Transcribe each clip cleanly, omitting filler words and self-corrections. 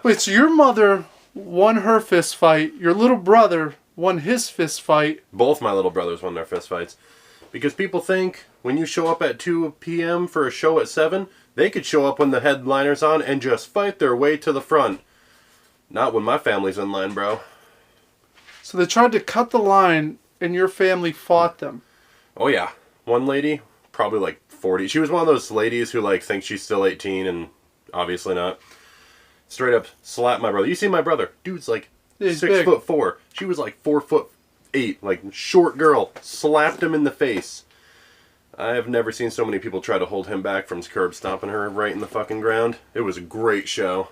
Wait, so your mother won her fist fight, your little brother won his fist fight. Both my little brothers won their fist fights. Because people think when you show up at 2 p.m. for a show at 7, they could show up when the headliner's on and just fight their way to the front. Not when my family's in line, bro. So they tried to cut the line and your family fought them. Oh yeah. One lady, probably like 40. She was one of those ladies who like thinks she's still 18 and obviously not. Straight up slapped my brother. You see my brother? Dude's like 6'4". She was like 4'8", like short girl. Slapped him in the face. I have never seen so many people try to hold him back from curb stomping her right in the fucking ground. It was a great show.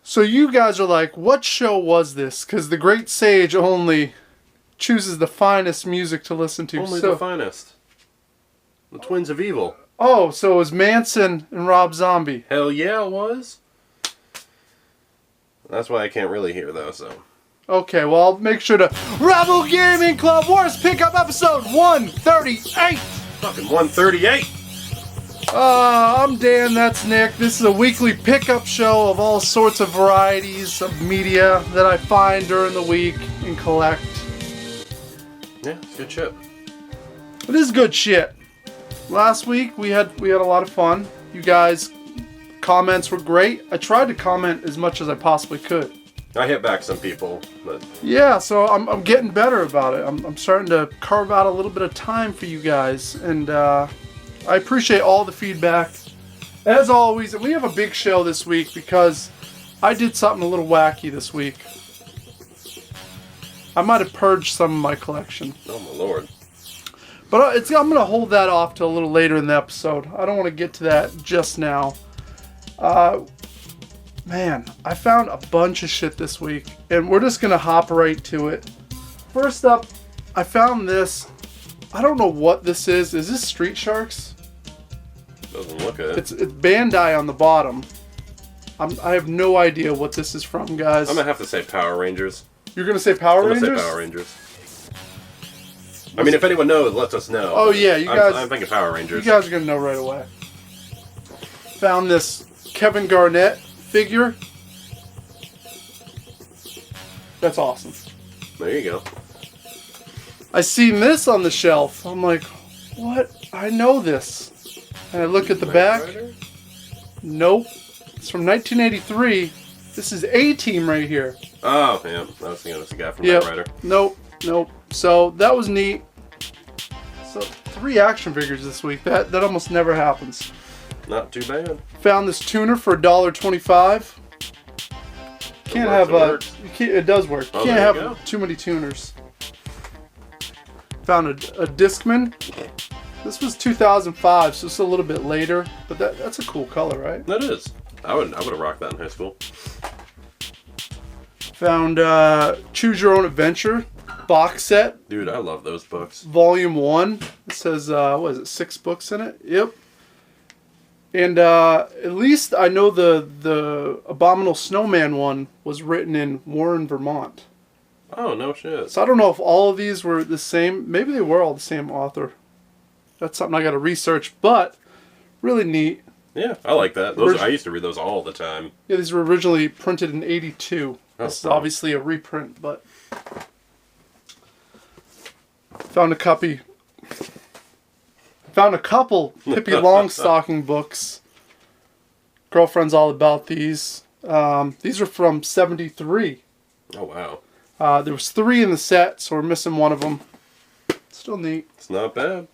So you guys are like, what show was this? Because the Great Sage only chooses the finest music to listen to. Only the finest. The Twins of Evil. Oh, so it was Manson and Rob Zombie. Hell yeah, it was. That's why I can't really hear, though, so. Okay, well, I'll make sure to... Rebel Gaming Club Worst Pickup Episode 138! Fucking 138! I'm Dan, that's Nick. This is a weekly pickup show of all sorts of varieties of media that I find during the week and collect. Yeah, it's good shit. It is good shit. Last week we had a lot of fun. You guys, comments were great. I tried to comment as much as I possibly could. I hit back some people, but... Yeah, so I'm getting better about it. I'm starting to carve out a little bit of time for you guys, and I appreciate all the feedback. As always, we have a big show this week because I did something a little wacky this week. I might have purged some of my collection. Oh my lord. But I'm going to hold that off till a little later in the episode. I don't want to get to that just now. Man, I found a bunch of shit this week, and we're just going to hop right to it. First up, I found this. I don't know what this is. Is this Street Sharks? Doesn't look it. It's Bandai on the bottom. I have no idea what this is from, guys. I'm going to have to say Power Rangers. You're going to say Power Rangers? I'm going to say Power Rangers. I mean, if anyone knows, let us know. Oh, yeah, you guys... I'm thinking Power Rangers. You guys are going to know right away. Found this Kevin Garnett figure. That's awesome. There you go. I seen this on the shelf. I'm like, what? I know this. And I look at the back. Rider? Nope. It's from 1983. This is A-Team right here. Oh, yeah. I was thinking it was the guy from Knight Rider. Nope. So that was neat. So 3 action figures this week. That almost never happens. Not too bad. Found this tuner for $1.25. Can't have it does work. You can't have too many tuners. Found a Discman. This was 2005, so it's a little bit later, but that's a cool color, right? That is. I would have rocked that in high school. Found Choose Your Own Adventure box set. Dude, I love those books. Volume 1. It says, what is it, 6 books in it? Yep. And at least I know the Abominable Snowman one was written in Warren, Vermont. Oh, no shit. So I don't know if all of these were the same. Maybe they were all the same author. That's something I got to research, but really neat. Yeah, I like that. I used to read those all the time. Yeah, these were originally printed in '82. This is obviously a reprint, but found a couple Pippi Longstocking books. Girlfriend's all about these. These are from '73. Oh wow. There was 3 in the set, so we're missing one of them. Still neat. It's not bad.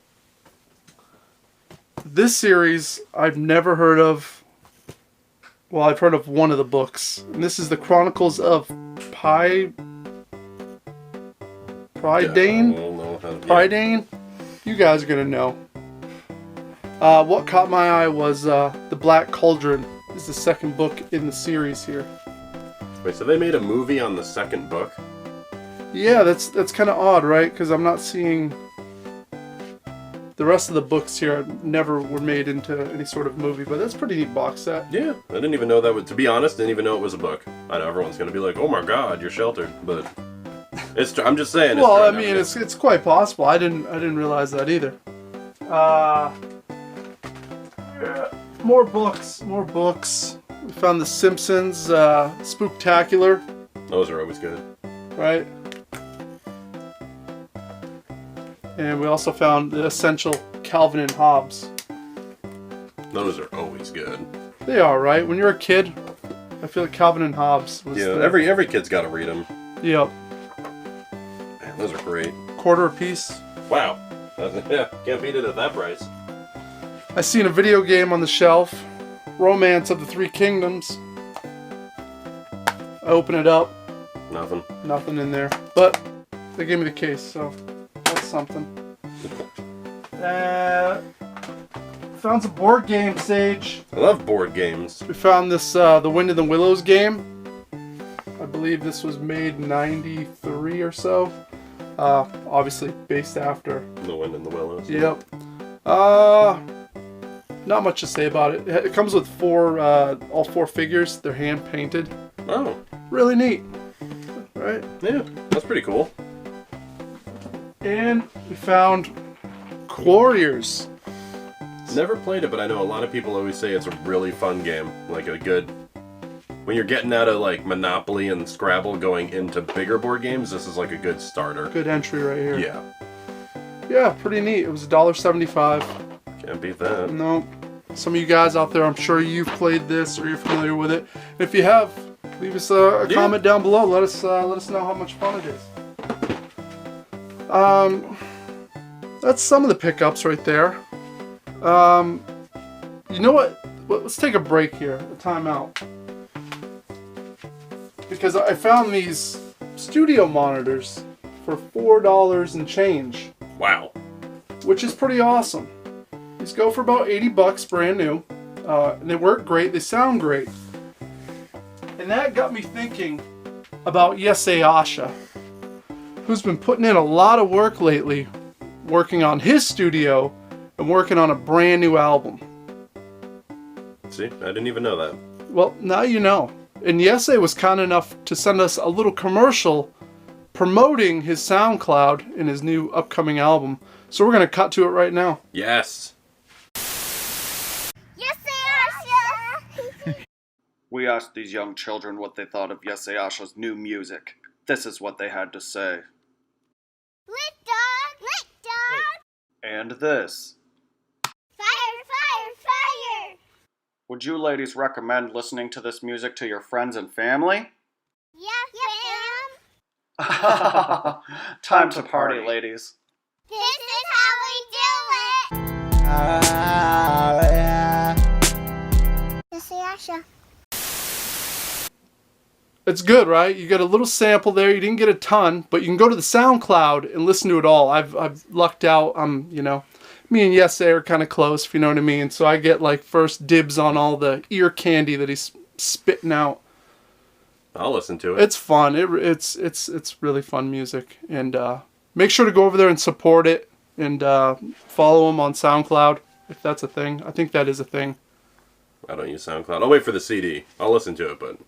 This series I've never heard of. Well, I've heard of one of the books. And this is the Chronicles of Prydain? You guys are going to know. What caught my eye was The Black Cauldron. This is the second book in the series here. Wait, so they made a movie on the second book? Yeah, that's kind of odd, right? Because I'm not seeing... The rest of the books here never were made into any sort of movie, but that's a pretty neat box set. Yeah, I didn't even know that would... To be honest, didn't even know it was a book. I know everyone's going to be like, oh my god, you're sheltered, but... I'm just saying. Well, I mean, it's quite possible. I didn't realize that either. Yeah, more books. We found the Simpsons Spooktacular. Those are always good. Right. And we also found the Essential Calvin and Hobbes. Those are always good. They are, right? When you're a kid, I feel like Calvin and Hobbes was every kid's got to read them. Yep. Man, those are great. Quarter a piece. Wow. Yeah, can't beat it at that price. I seen a video game on the shelf. Romance of the Three Kingdoms. I open it up. Nothing. Nothing in there. But they gave me the case, so that's something. Found some board games, Sage. I love board games. We found this The Wind in the Willows game. I believe this was made in '93 or so. Obviously based after The Wind in the Willows. Yep. Not much to say about it. It comes with all four figures. They're hand painted. Oh. Really neat. Right? Yeah, that's pretty cool. And we found Quarriors. Never played it, but I know a lot of people always say it's a really fun game. Like a good... When you're getting out of like Monopoly and Scrabble going into bigger board games, this is like a good starter. Good entry right here. Yeah. Yeah, pretty neat. It was $1.75. Can't beat that. No. Some of you guys out there, I'm sure you've played this or you're familiar with it. If you have, leave us a comment down below. Let us know how much fun it is. That's some of the pickups right there. You know what? Let's take a break here, a timeout. Because I found these studio monitors for $4 and change. Wow. Which is pretty awesome. These go for about $80 brand new. And they work great, they sound great. And that got me thinking about Yesei Asha, who's been putting in a lot of work lately, working on his studio and working on a brand new album. See, I didn't even know that. Well, now you know. And Yesei was kind enough to send us a little commercial promoting his SoundCloud and his new upcoming album. So we're going to cut to it right now. Yes. We asked these young children what they thought of Yesei Asha's new music. This is what they had to say. Lit dog! Lit dog! And this. Fire! Fire! Fire! Would you ladies recommend listening to this music to your friends and family? Yeah, fam! Time to party, ladies. This is how we do it! Yesei Asha. It's good, right? You get a little sample there. You didn't get a ton, but you can go to the SoundCloud and listen to it all. I've lucked out. Me and Yesei are kind of close, if you know what I mean. So I get like first dibs on all the ear candy that he's spitting out. I'll listen to it. It's fun. It's really fun music, and make sure to go over there and support it and follow him on SoundCloud if that's a thing. I think that is a thing. I don't use SoundCloud. I'll wait for the CD. I'll listen to it, but.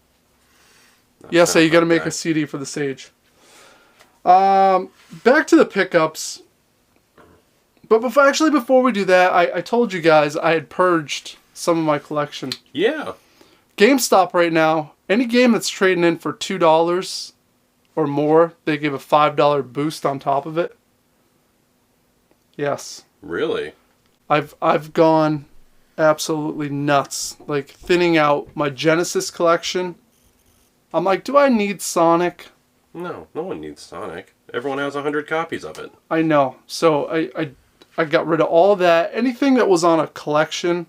Yes, you got to make a CD for the Sage. Back to the pickups. But before we do that, I told you guys I had purged some of my collection. Yeah. GameStop right now, any game that's trading in for $2 or more, they give a $5 boost on top of it. Yes. Really? I've gone absolutely nuts, like thinning out my Genesis collection. I'm like, do I need Sonic? No one needs Sonic. Everyone has 100 copies of it. I know. So I got rid of all that. Anything that was on a collection,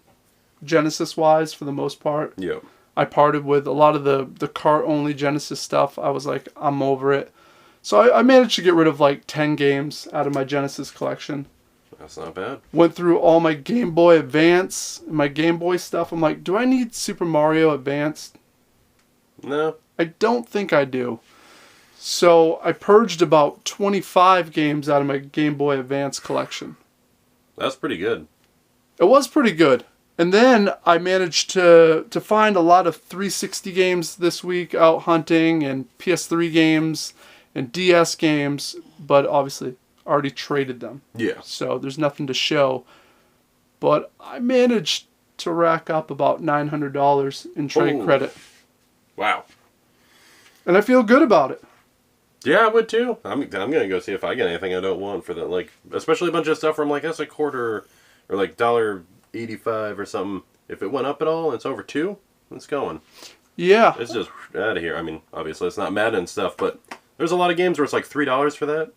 Genesis-wise, for the most part. Yep. I parted with a lot of the cart-only Genesis stuff. I was like, I'm over it. So I managed to get rid of like 10 games out of my Genesis collection. That's not bad. Went through all my Game Boy Advance, my Game Boy stuff. I'm like, do I need Super Mario Advance? No. I don't think I do. So I purged about 25 games out of my Game Boy Advance collection. That's pretty good. It was pretty good. And then I managed to find a lot of 360 games this week out hunting, and PS3 games and DS games, but obviously already traded them. Yeah. So there's nothing to show. But I managed to rack up about $900 in trade Ooh. credit. Wow. And I feel good about it. Yeah, I would too. I'm gonna go see if I get anything I don't want for that. Like, especially a bunch of stuff where I'm like, that's a quarter or like $1.85 or something. If it went up at all and it's over $2, it's going. Yeah. It's just out of here. I mean, obviously it's not Madden stuff, but there's a lot of games where it's like $3 for that.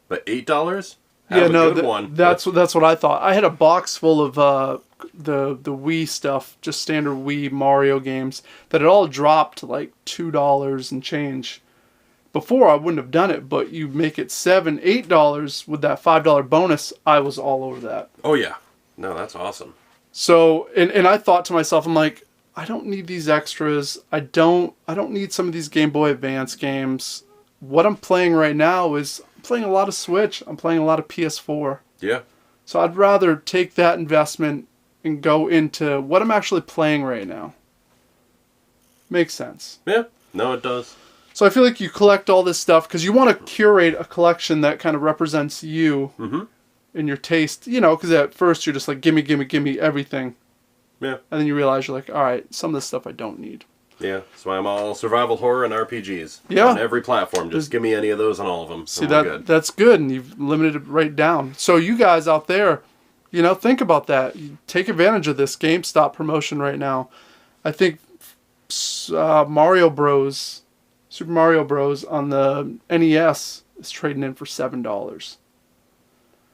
But $8? Yeah, no, one. that's what I thought. I had a box full of the Wii stuff, just standard Wii Mario games, that had all dropped to like $2 and change. Before I wouldn't have done it, but you make it $7, $8 with that $5 bonus. I was all over that. Oh yeah, no, that's awesome. So, and I thought to myself, I'm like, I don't need these extras. I don't need some of these Game Boy Advance games. What I'm playing right now is I'm playing a lot of Switch. I'm playing a lot of PS4. Yeah. So I'd rather take that investment and go into what I'm actually playing right now. Makes sense. Yeah. No, it does. So I feel like you collect all this stuff because you want to curate a collection that kind of represents you and your taste. You know, because at first you're just like, gimme, gimme, gimme everything. Yeah. And then you realize you're like, all right, some of this stuff I don't need. Yeah. That's why I'm all survival horror and RPGs. Yeah. On every platform. Just give me any of those on all of them. See, that's good, and you've limited it right down. So you guys out there, you know, think about that. Take advantage of this GameStop promotion right now. I think Mario Bros. Super Mario Bros. On the NES is trading in for $7.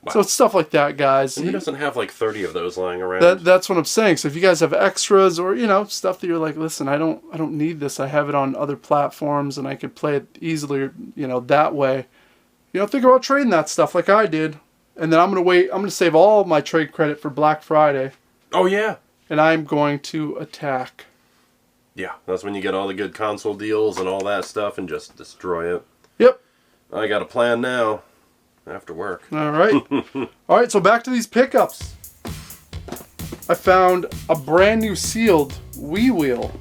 Wow. So it's stuff like that, guys. Who doesn't have like 30 of those lying around? That's what I'm saying. So if you guys have extras or, you know, stuff that you're like, listen, I don't need this. I have it on other platforms and I could play it easily, you know, that way. You know, think about trading that stuff like I did. And then I'm going to save all my trade credit for Black Friday. Oh yeah. And I'm going to attack. Yeah, that's when you get all the good console deals and all that stuff and just destroy it. Yep. I got a plan now. After work. All right. All right, so back to these pickups. I found a brand new sealed Wii wheel.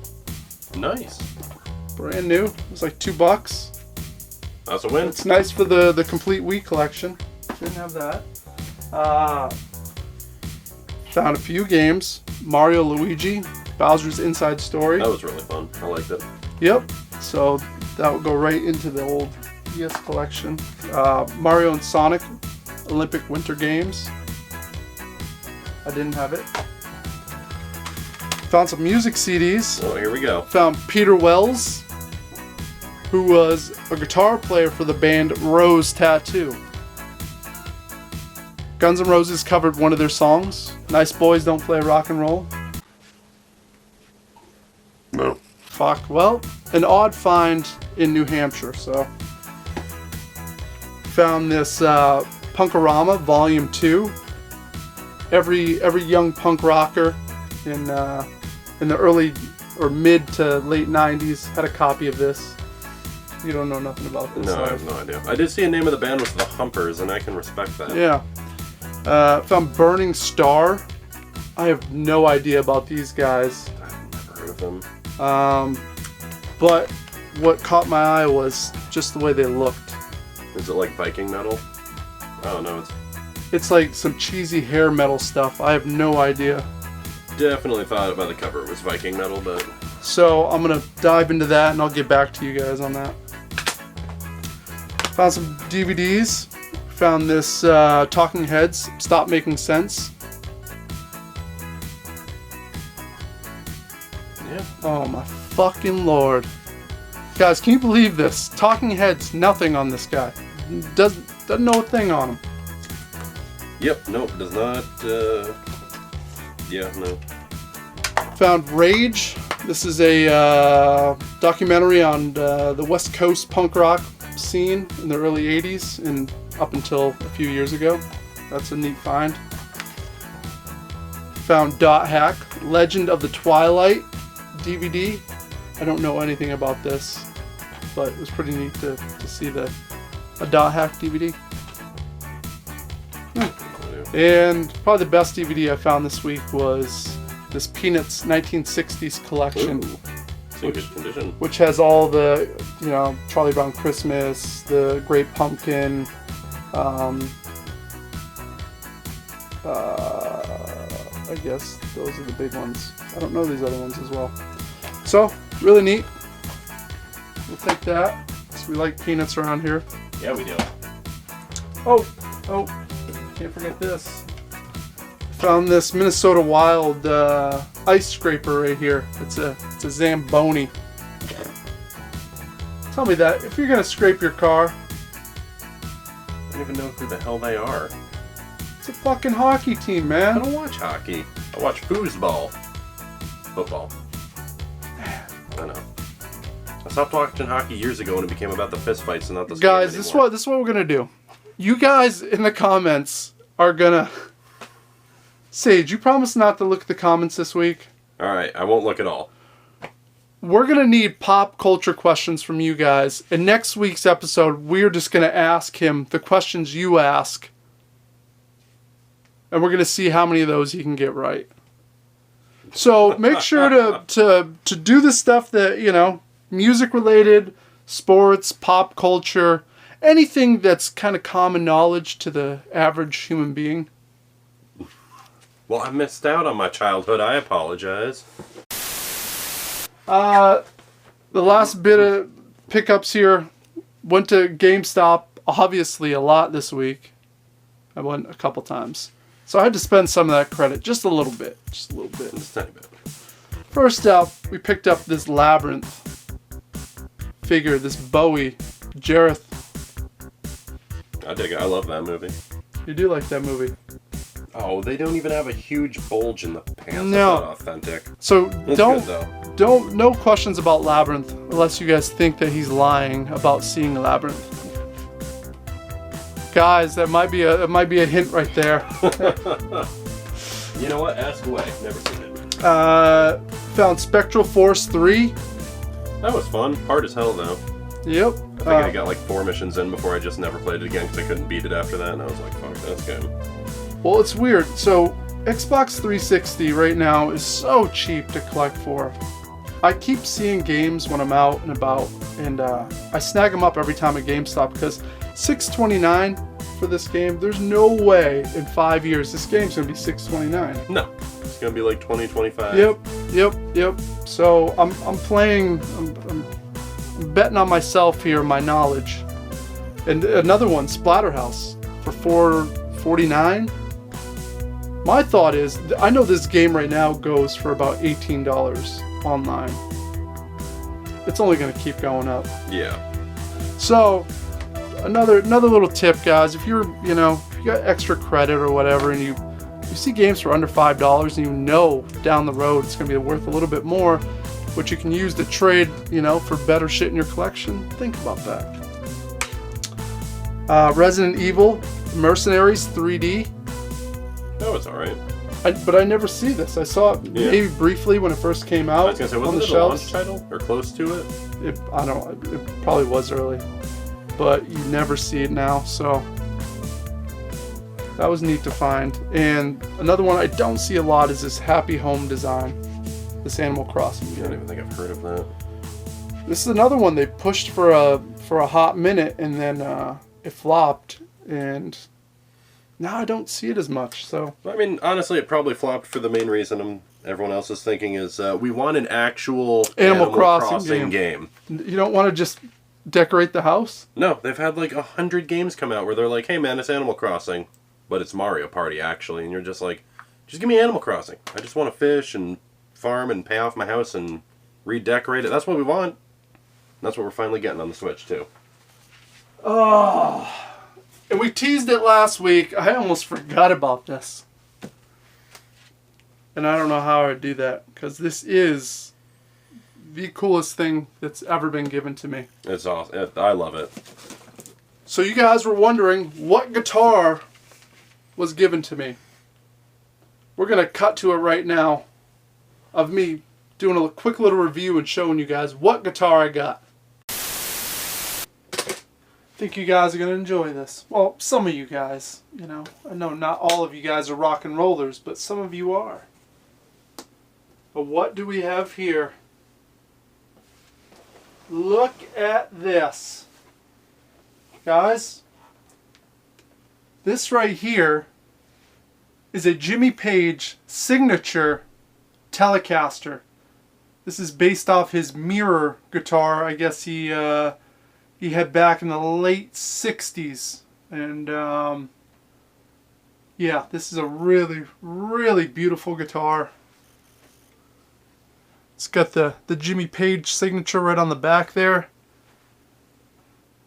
Nice. Brand new. It was like $2. That's a win. It's nice for the complete Wii collection. Didn't have that. Found a few games. Mario, Luigi, Bowser's Inside Story. That was really fun. I liked it. Yep. So that would go right into the old DS collection. Mario and Sonic Olympic Winter Games. I didn't have it. Found some music CDs. Oh, here we go. Found Peter Wells, who was a guitar player for the band Rose Tattoo. Guns N' Roses covered one of their songs, Nice Boys Don't Play Rock and Roll. No. Fuck. Well, an odd find in New Hampshire, so. Found this Punkorama Volume 2. Every young punk rocker in the early or mid to late 90s had a copy of this. You don't know nothing about this. No, I have no idea. I did see a name of the band was the Humpers, and I can respect that. Yeah. Found Burning Star. I have no idea about these guys. I've never heard of them. But what caught my eye was just the way they looked. Is it like Viking metal? Oh no, It's like some cheesy hair metal stuff. I have no idea. definitely thought by the cover it was Viking metal, but So I'm going to dive into that and I'll get back to you guys on that. Found some DVDs. Found this Talking Heads, Stop Making Sense. yeah. Oh my fucking lord. Guys, can you believe this? Talking Heads, nothing on this guy. Doesn't know a thing on him. Yep, nope, does not, yeah, no. Found Rage. This is a documentary on the West Coast punk rock scene in the early 80s and up until a few years ago. That's a neat find. Found Dot Hack, Legend of the Twilight DVD. I don't know anything about this, but it was pretty neat to see a Dot Hack DVD. And probably the best DVD I found this week was this Peanuts 1960s collection. Ooh, it's in good condition. Which has all the, you know, Charlie Brown Christmas, the Great I guess those are the big ones. I don't know these other ones as well. So, really neat. We'll take that. So we like peanuts around here. Yeah, we do. Oh, can't forget this. Found this Minnesota Wild ice scraper right here. It's a Zamboni. Tell me that, if you're gonna scrape your car, I don't even know who the hell they are. it's a fucking hockey team, I man. don't watch hockey. I watch foosball. Football. I know. I stopped watching hockey years ago when it became about the fist fights and not the Guys, this is what we're gonna do. You guys in the comments are gonna... Sage, you promise not to look at the comments this week? Alright, I won't look at all. We're gonna need pop culture questions from you guys. In next week's episode, we're just gonna ask him the questions you ask. And we're gonna see how many of those he can get right. So make sure to do the stuff that, you know, music related, sports, pop culture, anything that's kind of common knowledge to the average human being. Well, I missed out on my childhood. I apologize. The last bit of pickups here. Went to GameStop, obviously, a lot this week. I went a couple times. So I had to spend some of that credit. Just a little bit. Just a little bit. Just a tiny bit. First up, we picked up this Labyrinth figure, this Bowie, Jareth. I dig it. I love that movie. You do like that movie. Oh, they don't even have a huge bulge in the pants. No. That's not authentic. So That's good, though. no questions about Labyrinth unless you guys think that he's lying about seeing Labyrinth. Guys, that might be a hint right there. You know what? Ask away. Never seen it. Found Spectral Force 3. That was fun. Hard as hell, though. Yep. I think I got like 4 missions in before I just never played it again because I couldn't beat it after that, and I was like, fuck this game. Well, it's weird. So, Xbox 360 right now is so cheap to collect for. I keep seeing games when I'm out and about, and I snag them up every time at GameStop because $6.29 for this game. There's no way in 5 years this game's gonna be $6.29. No, it's gonna be like 20, 25. Yep. So I'm playing. I'm betting on myself here, my knowledge. And another one, Splatterhouse, for $4.49. My thought is, I know this game right now goes for about $18 online. It's only going to keep going up. Yeah. So, another little tip, guys. If you're, if you got extra credit or whatever, and you see games for under $5, and you know down the road it's going to be worth a little bit more, which you can use to trade, for better shit in your collection, think about that. Resident Evil Mercenaries 3D. That was alright. But I never see this. I saw it maybe briefly when it first came out. I was gonna say, wasn't it a launch title or close to it? I don't know. It probably was early, but you never see it now. So that was neat to find. And another one I don't see a lot is this Happy Home design, this Animal Crossing I game. don't even think I've heard of that. This is another one they pushed for a hot minute, and then it flopped, and now I don't see it as much. So I mean, honestly, it probably flopped for the main reason everyone else is thinking is we want an actual Animal Crossing game. You don't want to just decorate the house? No, they've had like 100 games come out where they're like, hey man, it's Animal Crossing, but it's Mario Party actually, and you're just like, just give me Animal Crossing. I just want to fish and farm and pay off my house and redecorate it. That's what we want. That's what we're finally getting on the Switch too. Oh, and we teased it last week. I almost forgot about this. And I don't know how I'd do that, because this is the coolest thing that's ever been given to me. It's awesome. I love it. So you guys were wondering what guitar was given to me. We're going to cut to it right now of me doing a quick little review and showing you guys what guitar I got. I think you guys are going to enjoy this. Well, some of you guys, I know not all of you guys are rock and rollers, but some of you are. But what do we have here? Look at this. Guys, this right here is a Jimmy Page signature Telecaster. This is based off his mirror guitar. I guess he had back in the late 60s. And yeah, this is a really, really beautiful guitar. It's got the Jimmy Page signature right on the back there.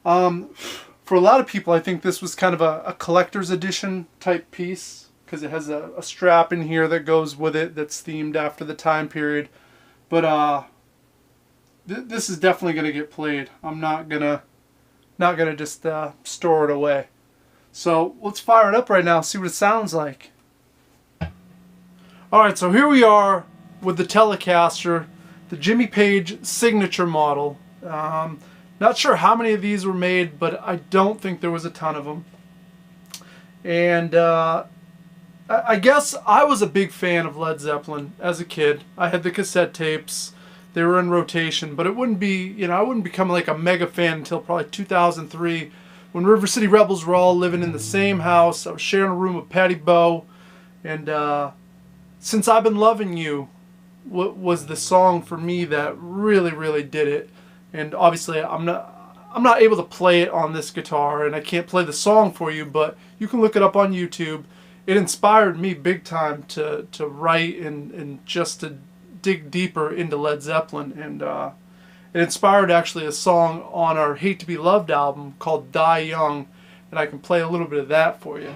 For a lot of people, I think this was kind of a collector's edition type piece, because it has a strap in here that goes with it that's themed after the time period. But this is definitely going to get played. I'm not gonna just store it away. So let's fire it up right now, see what it sounds like. Alright, so here we are with the Telecaster, the Jimmy Page signature model. Not sure how many of these were made, but I don't think there was a ton of them. And I guess I was a big fan of Led Zeppelin as a kid. I had the cassette tapes. They were in rotation, but it wouldn't be, I wouldn't become like a mega fan until probably 2003, when River City Rebels were all living in the same house. I was sharing a room with Patty Bowe, and Since I've Been Loving You was the song for me that really, really did it. And obviously I'm not able to play it on this guitar, and I can't play the song for you, but you can look it up on YouTube. It inspired me big time to write and just to dig deeper into Led Zeppelin. And it inspired actually a song on our Hate to Be Loved album called Die Young, and I can play a little bit of that for you.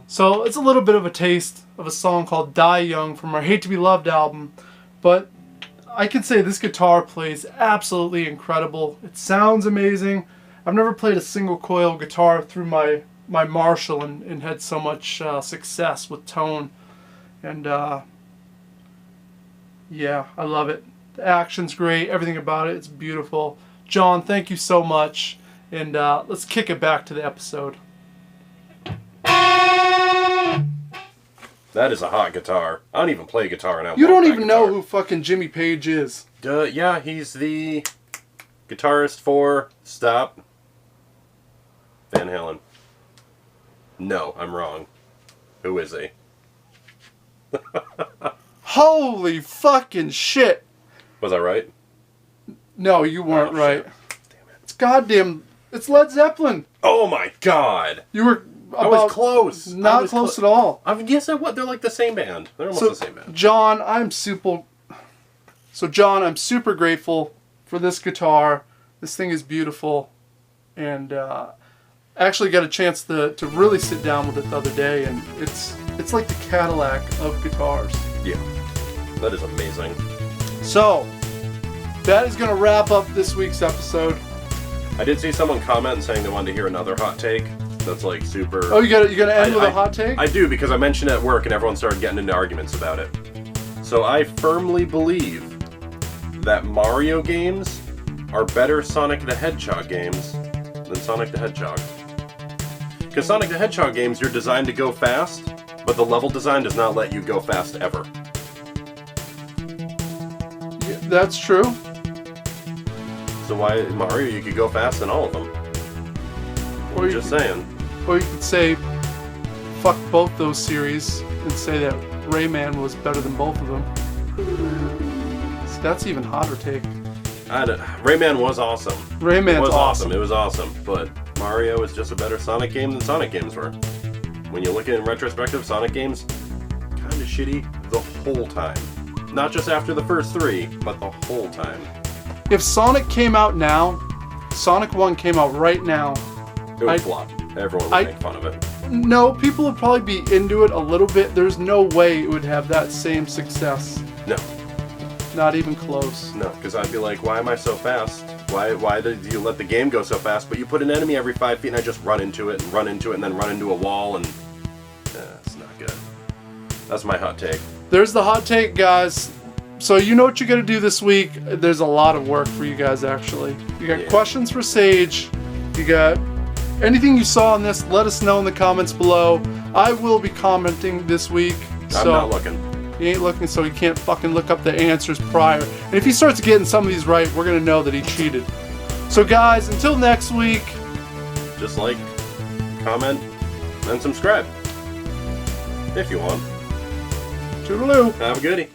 So it's a little bit of a taste of a song called Die Young from our Hate to Be Loved album, but I can say this guitar plays absolutely incredible. It sounds amazing. I've never played a single coil guitar through my Marshall and had so much success with tone. And yeah, I love it. The action's great, everything about it, it's beautiful. John, thank you so much, and let's kick it back to the episode. That is a hot guitar. I don't even play guitar now. You don't even know who fucking Jimmy Page is. Yeah, he's the guitarist for Stop. Van Halen. No, I'm wrong. Who is he? Holy fucking shit. Was I right? No, you weren't right. Damn it. It's goddamn... It's Led Zeppelin. Oh my god. You were... I was close. Not close at all. Yes, what? They're like the same band. They're almost the same band. John, I'm super grateful for this guitar. This thing is beautiful, and I actually got a chance to really sit down with it the other day, and it's like the Cadillac of guitars. Yeah, that is amazing. So that is going to wrap up this week's episode. I did see someone comment saying they wanted to hear another hot take. That's like super... Oh, you're gonna end with a hot take? I do, because I mentioned it at work and everyone started getting into arguments about it. So I firmly believe that Mario games are better Sonic the Hedgehog games than Sonic the Hedgehog. Because Sonic the Hedgehog games, you're designed to go fast, but the level design does not let you go fast ever. Yeah, that's true. So why Mario, you could go fast in all of them. Or Just saying. Or you could say, fuck both those series and say that Rayman was better than both of them. So that's even hotter take. Rayman was awesome. Rayman's awesome. It was awesome. But Mario is just a better Sonic game than Sonic games were. When you look at it in retrospective, Sonic games kind of shitty the whole time. Not just after the first three, but the whole time. If Sonic came out now, Sonic 1 came out right now, it would flop. Everyone would make fun of it. No, people would probably be into it a little bit. There's no way it would have that same success. No. Not even close. No, because I'd be like, why am I so fast? Why did you let the game go so fast? But you put an enemy every 5 feet and I just run into it and run into it and then run into a wall and... it's not good. That's my hot take. There's the hot take, guys. So you know what you got to do this week. There's a lot of work for you guys, actually. You got questions for Sage. You got anything you saw on this, let us know in the comments below. I will be commenting this week. I'm not looking. He ain't looking, so he can't fucking look up the answers prior. And if he starts getting some of these right, we're going to know that he cheated. So guys, until next week. Just like, comment, and subscribe. If you want. Toodaloo. Have a goodie.